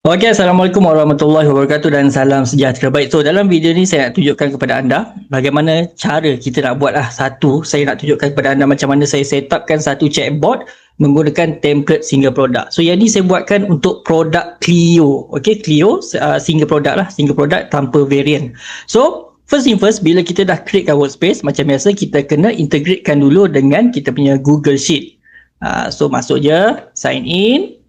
Okey, Assalamualaikum warahmatullahi wabarakatuh dan salam sejahtera. Baik, so dalam video ni saya nak tunjukkan kepada anda bagaimana cara kita nak buatlah saya nak tunjukkan kepada anda macam mana saya set upkan satu chatbot menggunakan template single product. So yang ni saya buatkan untuk produk Clio. Okey, Clio single product lah, single product tanpa variant. So first thing first, bila kita dah createkan workspace, macam biasa kita kena integratekan dulu dengan kita punya Google Sheet. So masuk je, sign in.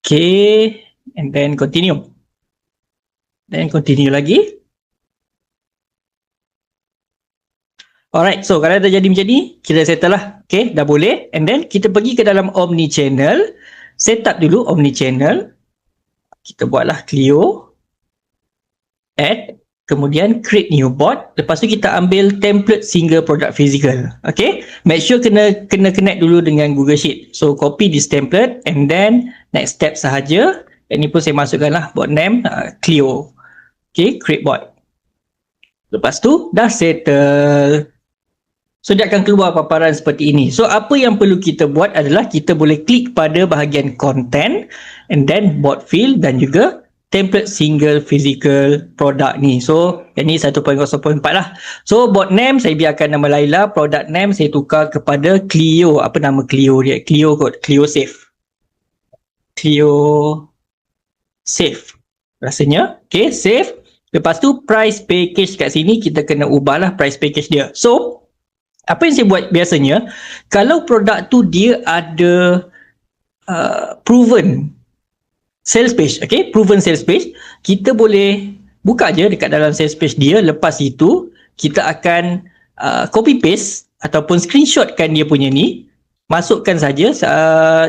Okay, and then continue. Then continue lagi. Alright, so kalau dah jadi macam ni, kita settle lah. Okay, dah boleh. And then kita pergi ke dalam Omnichannel. Set up dulu Omnichannel. Kita buatlah Clio. Add. Kemudian create new bot. Lepas tu kita ambil template single product physical. Okay, make sure kena connect dulu dengan Google Sheet. So copy this template and then next step sahaja. Ini pun saya masukkan lah bot name Clio. Okay, create bot. Lepas tu dah settle. So dia akan keluar paparan seperti ini. So apa yang perlu kita buat adalah kita boleh klik pada bahagian content and then bot field dan juga template single physical product ni. So yang ni 1.0.4 lah. So bot name saya biarkan nama Laila, product name saya tukar kepada Clio. Apa nama Clio dia? Clio kot, Clio Safe. Clio Safe rasanya. Okay, save. Lepas tu price package kat sini kita kena ubahlah price package dia. So apa yang saya buat biasanya, kalau produk tu dia ada proven sales page, okay, proven sales page, kita boleh buka je dekat dalam sales page dia. Lepas itu kita akan copy paste ataupun screenshotkan dia punya ni, masukkan saja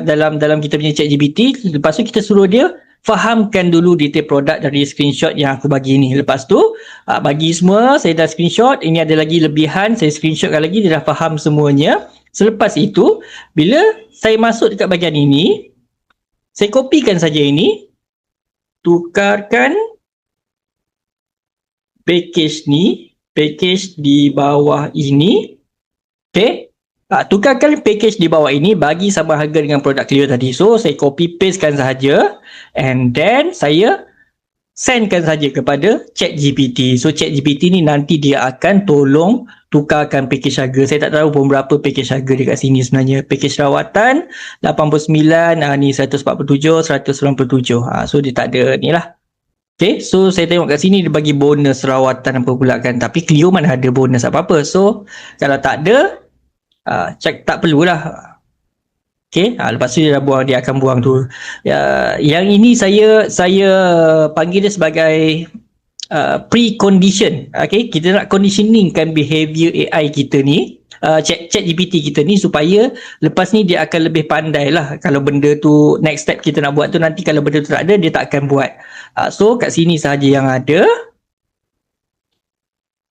dalam kita punya ChatGPT. Lepas tu kita suruh dia fahamkan dulu detail produk dari screenshot yang aku bagi ni. Lepas tu bagi semua, saya dah screenshot, ini ada lagi lebihan, saya screenshotkan lagi, dia dah faham semuanya. Selepas itu bila saya masuk dekat bahagian ini, saya kopikan saja ini, tukarkan package ni, package di bawah ini. Okay, tukarkan package di bawah ini, bagi sama harga dengan produk Clio tadi. So saya copy pastekan sahaja and then saya sendkan saja kepada ChatGPT. So ChatGPT ni nanti dia akan tolong tukarkan package harga. Saya tak tahu pun berapa package harga dekat sini sebenarnya. Package rawatan 89, ni 147, 197. So dia tak ada ni lah. Okay, so saya tengok kat sini dia bagi bonus rawatan apa pula kan. Tapi Clio mana ada bonus apa-apa. So kalau tak ada, tak perlulah. Okay, lepas tu dia dah buang, dia akan buang tu. Yang ini saya panggil dia sebagai precondition. Okay, kita nak conditioningkan behavior AI kita ni, ChatGPT kita ni, supaya lepas ni dia akan lebih pandai lah. Kalau benda tu next step kita nak buat tu, nanti kalau benda tu tak ada, dia tak akan buat. So kat sini sahaja yang ada.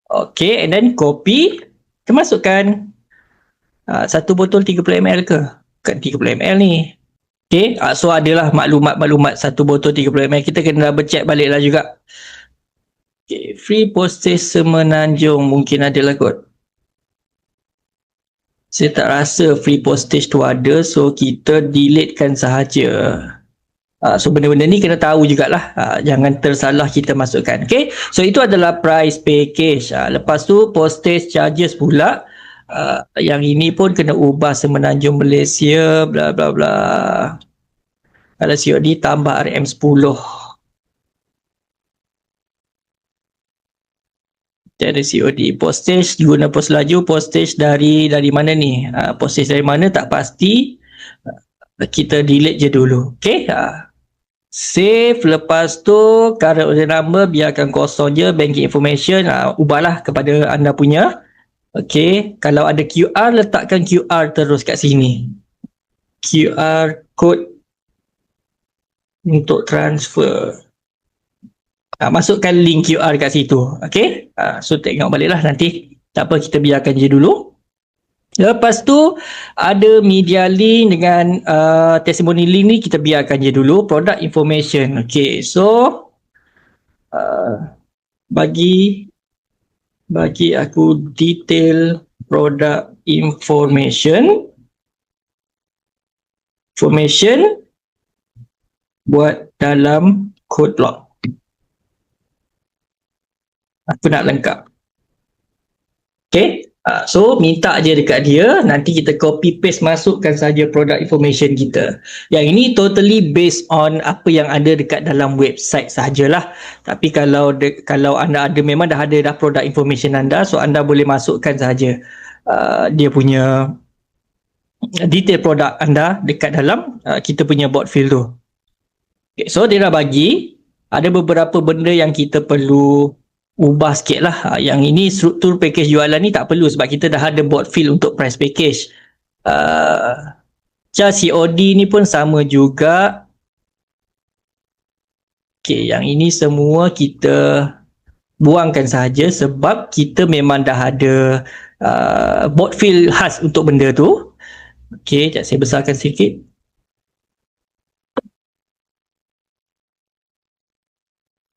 Okay, and then copy, kita masukkan satu botol 30ml ke? Bukan 30ml ni. Okay, so adalah maklumat satu botol 30ml. Kita kena double check balik lah juga. Okay, free postage Semenanjung mungkin ada lah kot. Saya tak rasa free postage tu ada, so kita deletekan sahaja. So benda-benda ni kena tahu jugalah, jangan tersalah kita masukkan. Okay, so itu adalah price package. Lepas tu postage charges pula, yang ini pun kena ubah Semenanjung Malaysia bla bla bla. Kalau COD tambah RM10. Ada COD. Postage guna pos laju, postage dari mana ni? Postage dari mana tak pasti. Kita delete je dulu. Okay, save. Lepas tu current order number biarkan kosong je. Banking information ubahlah kepada anda punya. Okay, kalau ada QR, letakkan QR terus kat sini. QR code untuk transfer. Masukkan link QR kat situ. Okay, so tengok balik lah nanti. Tak apa, kita biarkan je dulu. Lepas tu ada media link dengan testimoni link ni kita biarkan je dulu. Product information. Okay, so bagi aku detail product information buat dalam code block. Aku nak lengkap. Okay, so minta je dekat dia, nanti kita copy paste masukkan saja product information kita. Yang ini totally based on apa yang ada dekat dalam website sahajalah. Tapi kalau anda ada, memang dah ada dah product information anda, so anda boleh masukkan saja dia punya detail produk anda dekat dalam kita punya bot field tu. Okay, so dia dah bagi ada beberapa benda yang kita perlu ubah sikit lah. Yang ini struktur package jualan ni tak perlu sebab kita dah ada bot field untuk price package. Charge COD ni pun sama juga. Okay, yang ini semua kita buangkan saja sebab kita memang dah ada bot field khas untuk benda tu. Okay, sekejap saya besarkan sikit.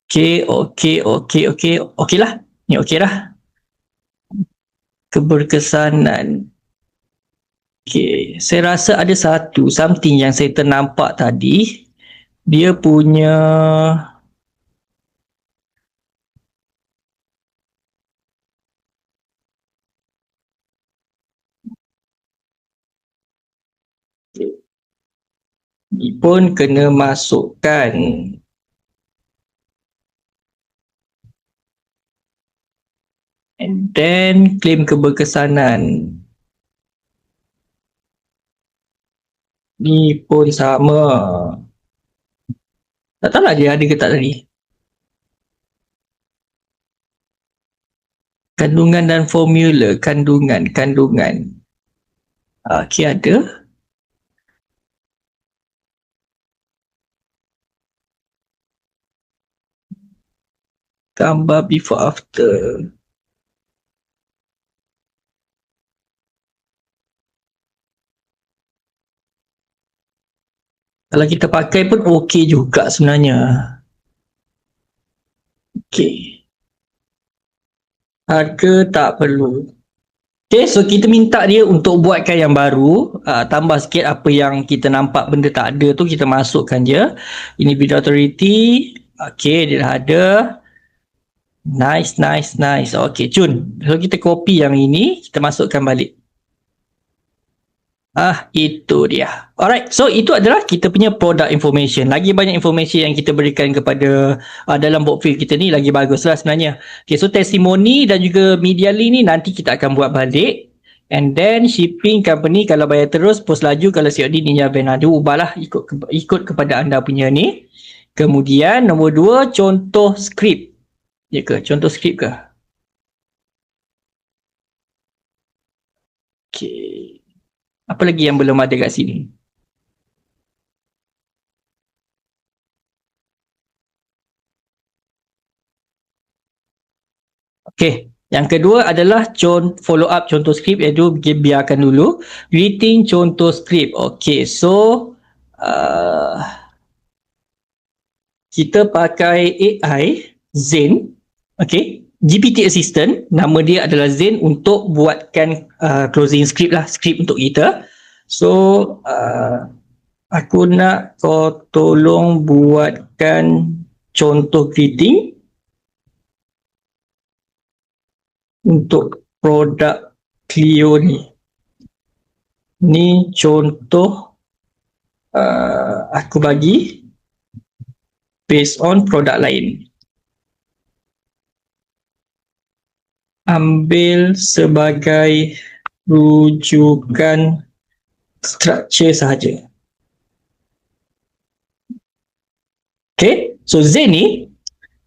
Okey lah. Ni okey lah. Keberkesanan. Okey, saya rasa ada something yang saya ternampak tadi. Dia punya ni pun kena masukkan. And then claim keberkesanan. Ni pun sama. Tak tahulah dia ada ke tak tadi. Kandungan dan formula. Kandungan. Okey, ada. Gambar before after. Kalau kita pakai pun okey juga sebenarnya. Okey. Harga tak perlu. Okay, so kita minta dia untuk buatkan yang baru. Tambah sikit apa yang kita nampak benda tak ada tu, kita masukkan je. Ini bid authority. Okay, dia dah ada. Nice. Okay, cun. So kita copy yang ini, kita masukkan balik. Itu dia. Alright, so itu adalah kita punya product information. Lagi banyak information yang kita berikan kepada dalam bot field kita ni, lagi bagus lah sebenarnya. Okay, so testimoni dan juga media link ni nanti kita akan buat balik. And then shipping company kalau bayar terus, post laju, kalau COD Ninja Van. Dia ubahlah ikut kepada anda punya ni. Kemudian nombor 2, contoh skrip. Ya ke? Contoh skrip ke? Okay. Apa lagi yang belum ada kat sini? Okay, yang kedua adalah follow up contoh skrip, iaitu biarkan dulu. Greeting contoh skrip. Okay, so kita pakai AI Zen. Okay, GPT Assistant, nama dia adalah Zen, untuk buatkan closing script lah, script untuk kita. So aku nak kau tolong buatkan contoh greeting untuk produk Clio ni. Ni contoh aku bagi based on produk lain. Ambil sebagai rujukan structure sahaja. Okay, so Zen ni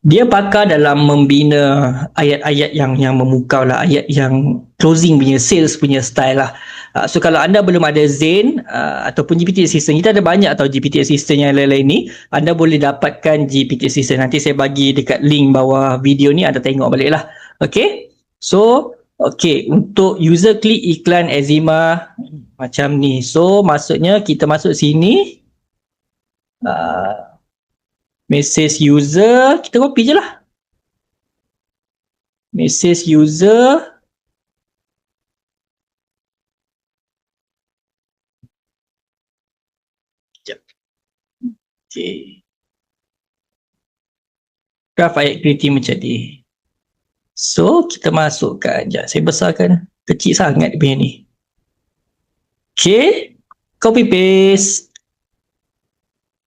dia pakar dalam membina ayat-ayat yang memukau lah, ayat yang closing punya, sales punya style lah. So kalau anda belum ada Zen ataupun GPT Assistant, kita ada banyak tau GPT Assistant yang lain-lain ni. Anda boleh dapatkan GPT Assistant. Nanti saya bagi dekat link bawah video ni, anda tengok balik lah. Okay, so okay, untuk user klik iklan eczema macam ni. So maksudnya kita masuk sini, message user, kita copy je lah. Message user. Okay. graf ayat greeting macam ni. So kita masukkan, sekejap saya besarkan, kecil sangat dia punya ni. Okay, copy paste.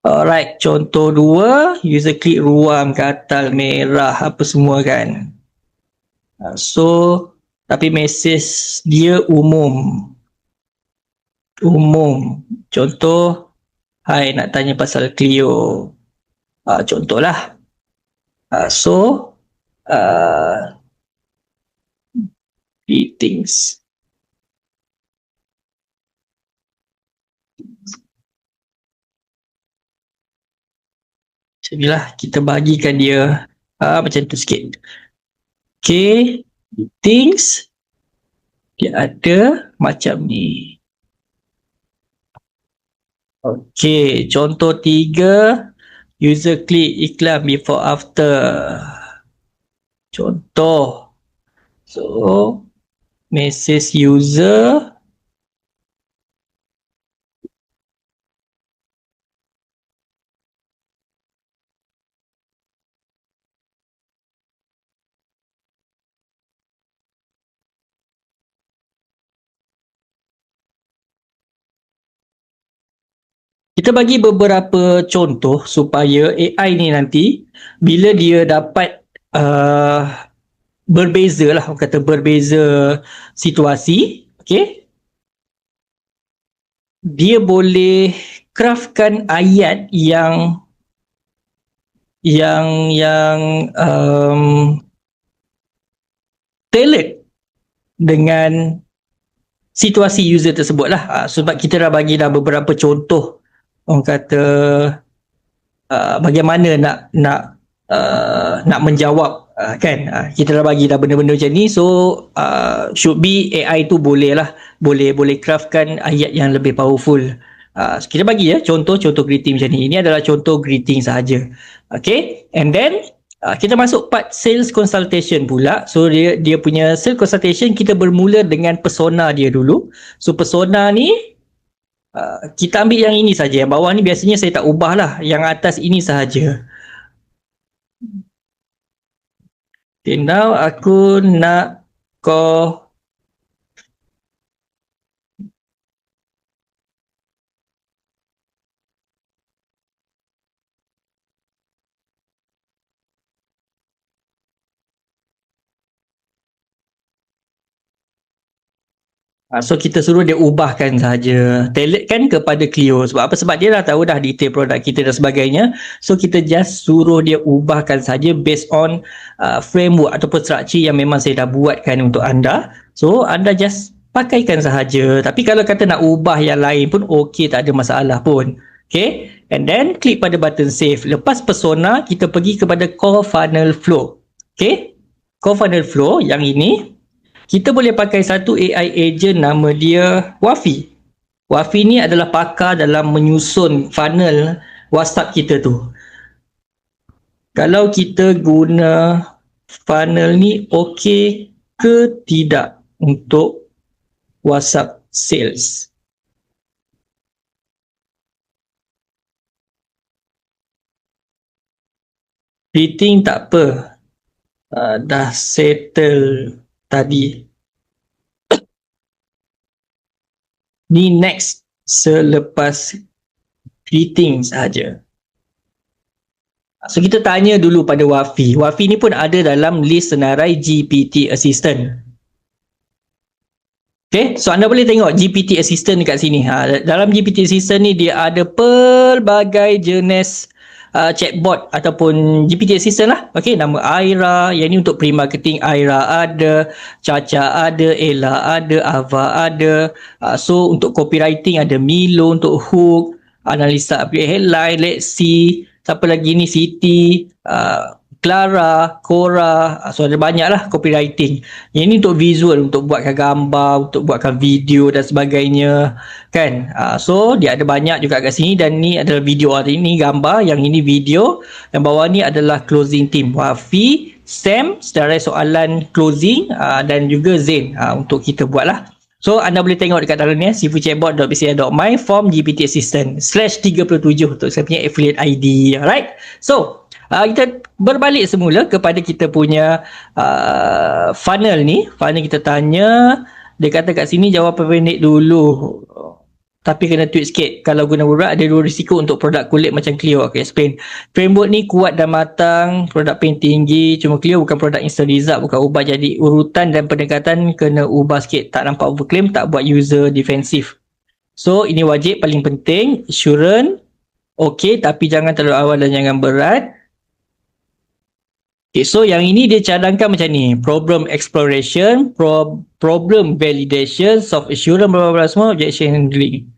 Alright, contoh 2, user klik ruam katal merah apa semua kan. So tapi mesej dia umum. Contoh, hai nak tanya pasal Clio. Contohlah. So greetings. Macam inilah kita bagikan dia macam tu sikit. Okay, greetings. Dia ada macam ni. Okay, contoh 3, user klik iklan before after. Contoh. So, message user. Kita bagi beberapa contoh supaya AI ni nanti bila dia dapat berbeza lah, orang kata berbeza situasi, okay, dia boleh craftkan ayat yang tailored dengan situasi user tersebut lah. Sebab kita dah bagi dah beberapa contoh, orang kata bagaimana nak menjawab kan. Kita dah bagi dah benda-benda macam ni. So should be AI tu boleh craftkan ayat yang lebih powerful. So kita bagi contoh greeting macam ni. Ini adalah contoh greeting sahaja. Okay, and then kita masuk part sales consultation pula. So dia punya sales consultation, kita bermula dengan persona dia dulu. So persona ni kita ambil yang ini saja. Yang bawah ni biasanya saya tak ubah lah. Yang atas ini sahaja. Okay, now aku nak so kita suruh dia ubahkan saja, tailoredkan kepada Clio. Sebab apa? Sebab dia dah tahu dah detail produk kita dan sebagainya. So kita just suruh dia ubahkan saja based on framework ataupun structure yang memang saya dah buatkan untuk anda. So anda just pakaikan sahaja. Tapi kalau kata nak ubah yang lain pun okey, tak ada masalah pun. Okay, and then klik pada button save. Lepas persona, kita pergi kepada core funnel flow. Okay, core funnel flow yang ini kita boleh pakai satu AI agent nama dia Wafi. Wafi ni adalah pakar dalam menyusun funnel WhatsApp kita tu. Kalau kita guna funnel ni okey ke tidak untuk WhatsApp sales? Greeting tak apa. Dah settle tadi. Ni next selepas greeting saja. So kita tanya dulu pada Wafi. Wafi ni pun ada dalam list senarai GPT Assistant. Okay, so anda boleh tengok GPT Assistant dekat sini. Dalam GPT Assistant ni dia ada pelbagai jenis chatbot ataupun GPT Assistant lah. Okay, nama Aira, yang ni untuk pre-marketing. Aira ada, Caca ada, Ella ada, Ava ada. So untuk copywriting ada Milo untuk hook, analisa upgrade headline, let's see. Siapa lagi ni? Siti, Clara, Cora. So ada banyak lah copywriting. Yang ni untuk visual, untuk buatkan gambar, untuk buatkan video dan sebagainya kan. So dia ada banyak juga kat sini. Dan ni adalah video, hari ni gambar, yang ini video. Yang bawah ni adalah closing team, Wafi, Sam secara soalan closing, dan juga Zain untuk kita buat lah. So anda boleh tengok dekat dalam ni, sifuchatbot.bca.my form GPT Assistant /37 untuk saya punya affiliate ID. Alright, so Kita berbalik semula kepada kita punya funnel ni. Funnel kita tanya, dia kata kat sini jawapan pendek dulu. Tapi kena tweak sikit. Kalau guna berat, ada 2 risiko untuk produk kulit macam Clio. Okay, explain. Framework ni kuat dan matang, produk paint tinggi. Cuma Clio bukan produk instant result, bukan ubah. Jadi urutan dan pendekatan kena ubah sikit. Tak nampak overclaim, tak buat user defensif. So, ini wajib, paling penting. Assurance. Okay, tapi jangan terlalu awal dan jangan berat. Okay, so yang ini dia cadangkan macam ni. Problem exploration, problem validation, soft assurance, bla semua, objection handling.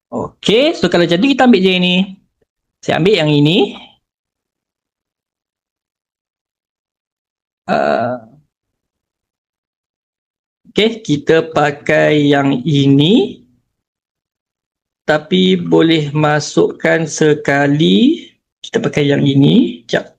Okay, so kalau jadi kita ambil je ini. Saya ambil yang ini. Okay, kita pakai yang ini. Tapi boleh masukkan sekali. Kita pakai yang ini. Sekejap.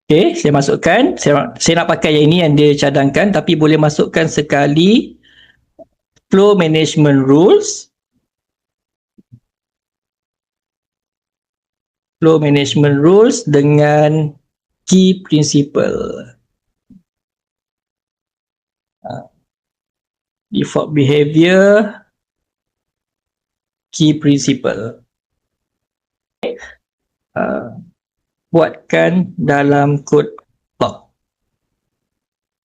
Okay, saya masukkan. Saya nak pakai yang ini yang dia cadangkan. Tapi boleh masukkan sekali flow management rules. Flow management rules dengan key principle. Default behavior, key principle. Buatkan dalam kod block.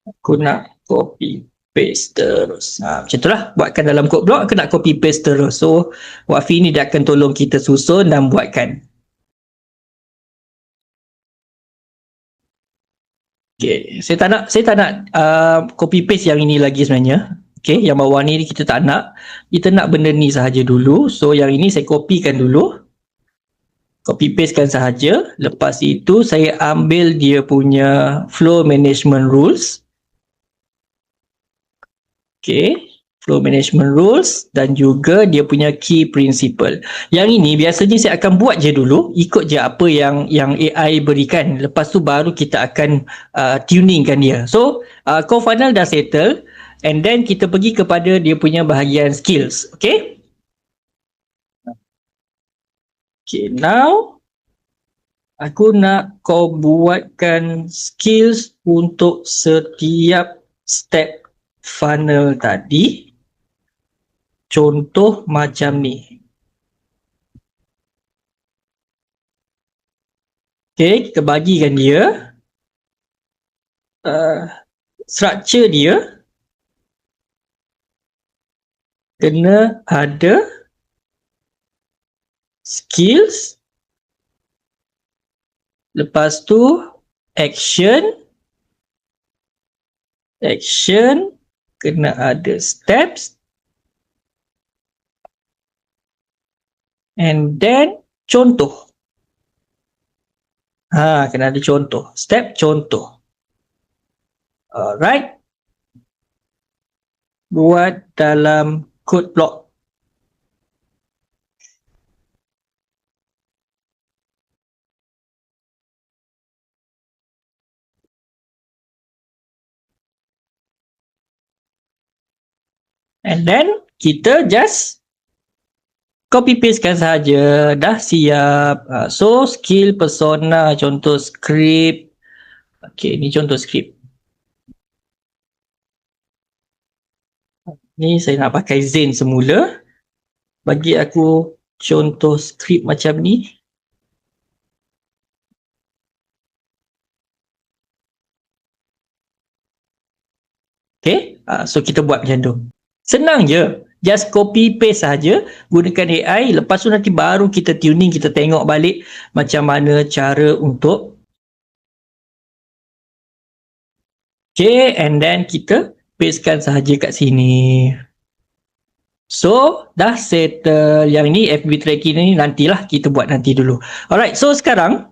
Aku nak copy paste terus. Macam itulah, buatkan dalam kod block, aku nak copy paste terus. So Wafi ni dia akan tolong kita susun dan buatkan. Okay, saya tak nak copy paste yang ini lagi sebenarnya. Okay, yang bawah ni kita tak nak. Kita nak benda ni sahaja dulu. So yang ini saya copykan dulu. Copy pastekan sahaja. Lepas itu saya ambil dia punya flow management rules. Okay, flow management rules dan juga dia punya key principle. Yang ini biasanya saya akan buat je dulu, ikut je apa yang AI berikan. Lepas tu baru kita akan tuningkan dia. So core funnel dah settle, and then kita pergi kepada dia punya bahagian skills. Okay. Okay, now aku nak kau buatkan skills untuk setiap step funnel tadi. Contoh macam ni. Okay, kita bagikan dia. Structure dia kena ada skills, lepas tu action kena ada steps, and then contoh. Kena ada contoh, step contoh. Alright, buat dalam code block. And then kita just copy pastekan saja, dah siap. So skill persona, contoh script. Okay, ni contoh script. Ni saya nak pakai Zen semula. Bagi aku contoh script macam ni. Okay, so kita buat macam tu. Senang je. Just copy paste saja, gunakan AI, lepas tu nanti baru kita tuning, kita tengok balik macam mana cara untuk. Okay, and then kita pastekan sahaja kat sini. So, dah settle. Yang ni FB tracking ni nantilah, kita buat nanti dulu. Alright, so sekarang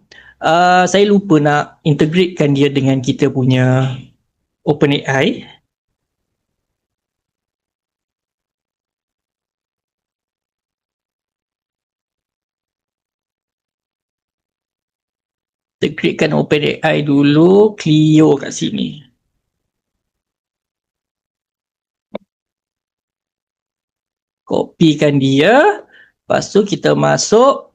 saya lupa nak integratekan dia dengan kita punya OpenAI. Integratekan OpenAI dulu, Clio kat sini. Kopikan dia. Lepas tu kita masuk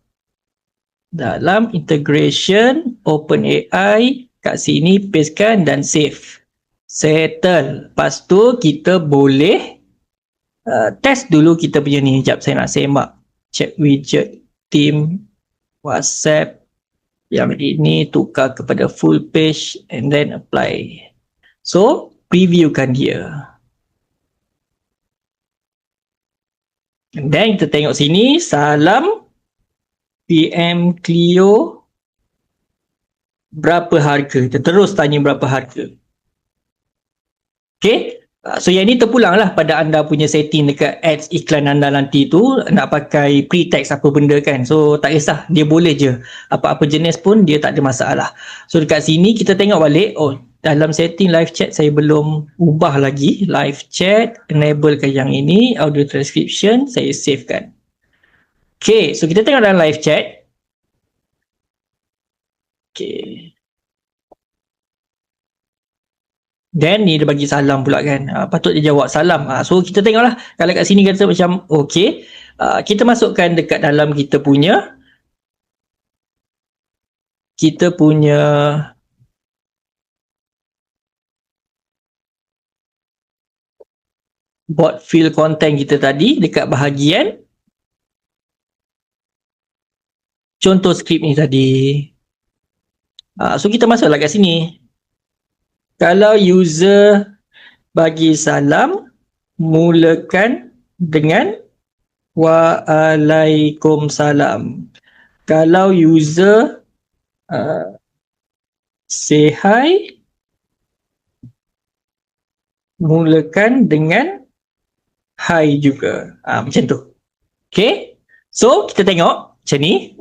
dalam integration OpenAI. Kat sini pastekan dan save. Settle. Lepas tu kita boleh test dulu kita punya ni. Sekejap saya nak semak. Check widget, team, WhatsApp. Yang ini tukar kepada full page and then apply. So, previewkan dia. And then kita tengok sini, salam PM Clio berapa harga. Kita terus tanya berapa harga. Okay. So yang ni terpulang lah pada anda punya setting dekat ads iklan anda nanti tu nak pakai pre-text apa benda kan. So tak kisah, dia boleh je. Apa-apa jenis pun dia tak ada masalah. So dekat sini kita tengok balik, oh dalam setting live chat saya belum ubah lagi. Live chat, enablekan yang ini, audio transcription, saya save kan. Okay, so kita tengok dalam live chat. Okay. Then ni dia bagi salam pula kan. Patut dia jawab salam. So kita tengoklah. Kalau kat sini kata macam okay. Kita masukkan dekat dalam kita punya bot fill content kita tadi dekat bahagian contoh skrip ni tadi. So kita masuklah kat sini. Kalau user bagi salam, mulakan dengan Waalaikumsalam. Kalau user say hi, mulakan dengan hi juga. Macam tu. Okay. So, kita tengok macam ni.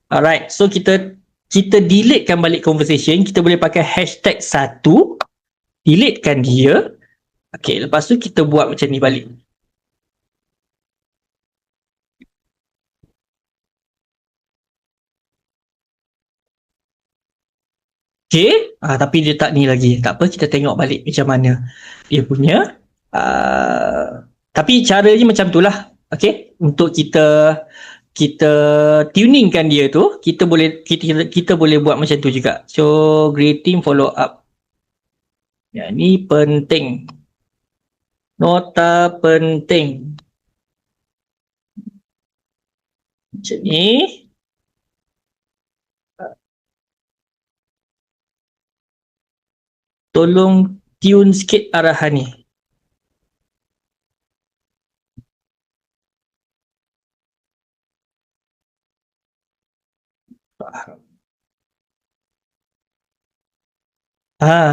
Alright. So, kita deletekan balik conversation. Kita boleh pakai hashtag 1. Deletekan dia. Okay, lepas tu kita buat macam ni balik. Okay, tapi dia tak ni lagi. Tak apa, kita tengok balik macam mana dia punya. Tapi caranya macam tu lah. Okay, untuk kita tuningkan dia tu, kita boleh buat macam tu juga. So greeting follow up. Ya, ni penting. Nota penting. Macam ni. Tolong tune sikit arahan ni.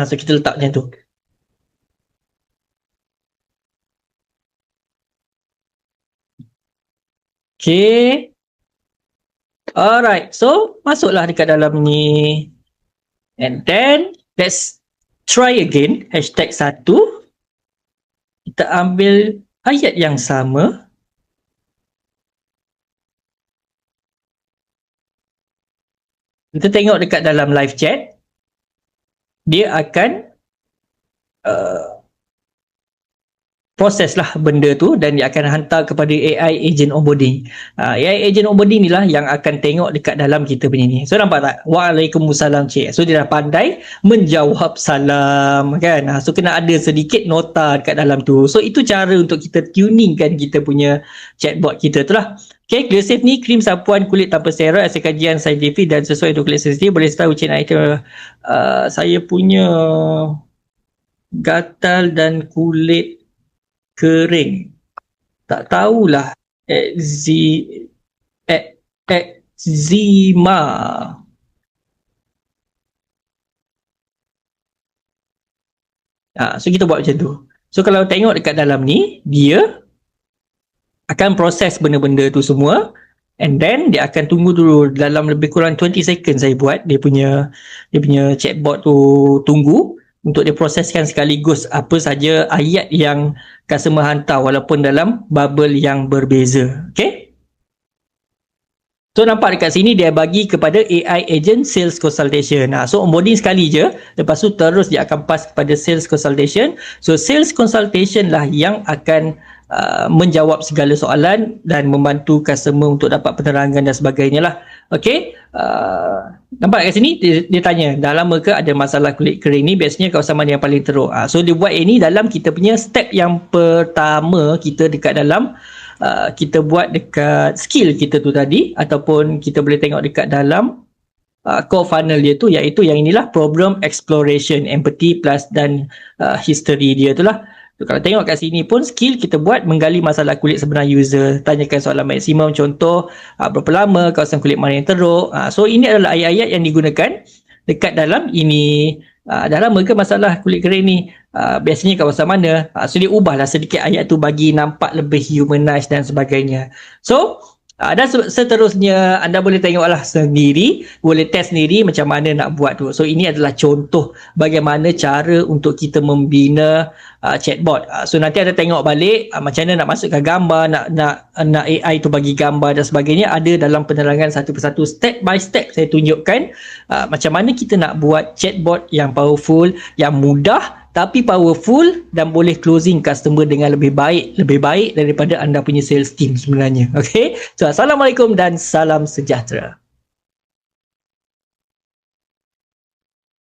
So kita letak macam tu. Okay. Alright. So, masuklah dekat dalam ni. And then, let's try again. Hashtag 1. Kita ambil ayat yang sama. Kita tengok dekat dalam live chat. Dia akan proses lah benda tu dan dia akan hantar kepada AI agent onboarding. AI agent onboarding ni lah yang akan tengok dekat dalam kita punya ni. So nampak tak? Waalaikumsalam cik. So dia dah pandai menjawab salam kan. So kena ada sedikit nota dekat dalam tu. So itu cara untuk kita tuningkan kita punya chatbot kita tu lah. Okay, ClearSafe ni krim sapuan kulit tanpa steroid hasil kajian saintifik dan sesuai untuk kulit sensitif. Boleh tahu cik nak item saya punya gatal dan kulit kering. Tak tahulah eczema. So kita buat macam tu. So kalau tengok dekat dalam ni, dia akan proses benda-benda tu semua and then dia akan tunggu dulu dalam lebih kurang 20 second saya buat dia punya chatbot tu tunggu untuk dia proseskan sekaligus apa saja ayat yang customer hantar walaupun dalam bubble yang berbeza. Okay? So nampak dekat sini dia bagi kepada AI agent sales consultation. So onboarding sekali je, lepas tu terus dia akan pass kepada sales consultation. So sales consultation lah yang akan menjawab segala soalan dan membantu customer untuk dapat penerangan dan sebagainya lah. Okay, nampak kat sini dia tanya dah lama ke ada masalah kulit kering ni, biasanya kawasan mana yang paling teruk. So dia buat ini dalam kita punya step yang pertama kita dekat dalam kita buat dekat skill kita tu tadi, ataupun kita boleh tengok dekat dalam core funnel dia tu, iaitu yang inilah problem exploration, empathy plus dan history dia tu lah. So, kalau tengok kat sini pun skill kita buat menggali masalah kulit sebenar user, tanyakan soalan maksimum, contoh berapa lama, kawasan kulit mana yang teruk. So ini adalah ayat-ayat yang digunakan dekat dalam ini. Dah lama ke masalah kulit kering ni, biasanya kawasan mana. So dia ubahlah sedikit ayat tu bagi nampak lebih humanized dan sebagainya. So dan seterusnya anda boleh tengoklah sendiri, boleh test sendiri macam mana nak buat tu. So ini adalah contoh bagaimana cara untuk kita membina chatbot. So nanti ada tengok balik macam mana nak masukkan gambar, nak AI tu bagi gambar dan sebagainya, ada dalam penerangan satu persatu, step by step saya tunjukkan macam mana kita nak buat chatbot yang powerful, yang mudah tapi powerful dan boleh closing customer dengan lebih baik daripada anda punya sales team sebenarnya. Okay, so assalamualaikum dan salam sejahtera.